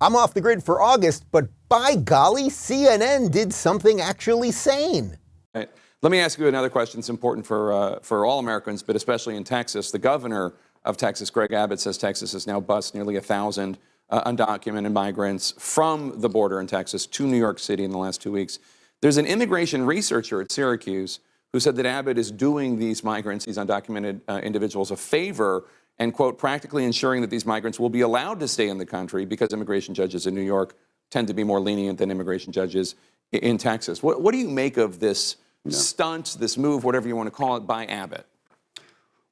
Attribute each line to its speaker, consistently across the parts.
Speaker 1: I'm off the grid for August, but by golly, CNN did something actually sane.
Speaker 2: Right. Let me ask you another question. It's important for all Americans, but especially in Texas. The governor of Texas, Greg Abbott, says Texas has now bused nearly 1,000 undocumented migrants from the border in Texas to New York City in the last 2 weeks. There's an immigration researcher at Syracuse who said that Abbott is doing these migrants, these undocumented individuals, a favor and, quote, practically ensuring that these migrants will be allowed to stay in the country because immigration judges in New York tend to be more lenient than immigration judges in Texas. What do you make of this stunt, this move, whatever you want to call it, by Abbott?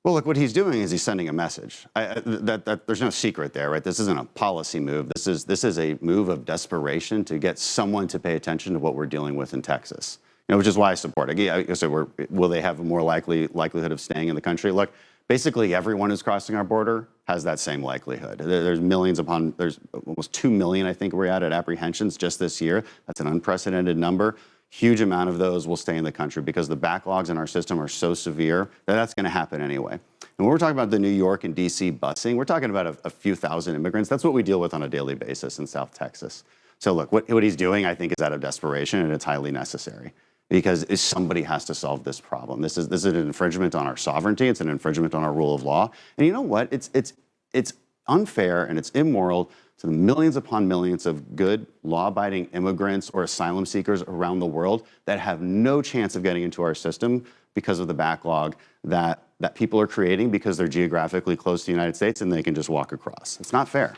Speaker 3: Well, look, what he's doing is he's sending a message. There's no secret there, right? This isn't a policy move. This is a move of desperation to get someone to pay attention to what we're dealing with in Texas. You know, which is why I support it. So will they have a more likelihood of staying in the country? Look, basically everyone who's crossing our border has that same likelihood. There's almost 2 million, I think we're at apprehensions just this year. That's an unprecedented number. Huge amount of those will stay in the country because the backlogs in our system are so severe that that's going to happen anyway. And when we're talking about the New York and DC busing, we're talking about a few thousand immigrants. That's what we deal with on a daily basis in South Texas. So look, what he's doing, I think, is out of desperation, and it's highly necessary because somebody has to solve this problem. This is an infringement on our sovereignty. It's an infringement on our rule of law. And you know what? It's unfair and it's immoral to the millions upon millions of good, law-abiding immigrants or asylum seekers around the world that have no chance of getting into our system because of the backlog that people are creating because they're geographically close to the United States and they can just walk across. It's not fair.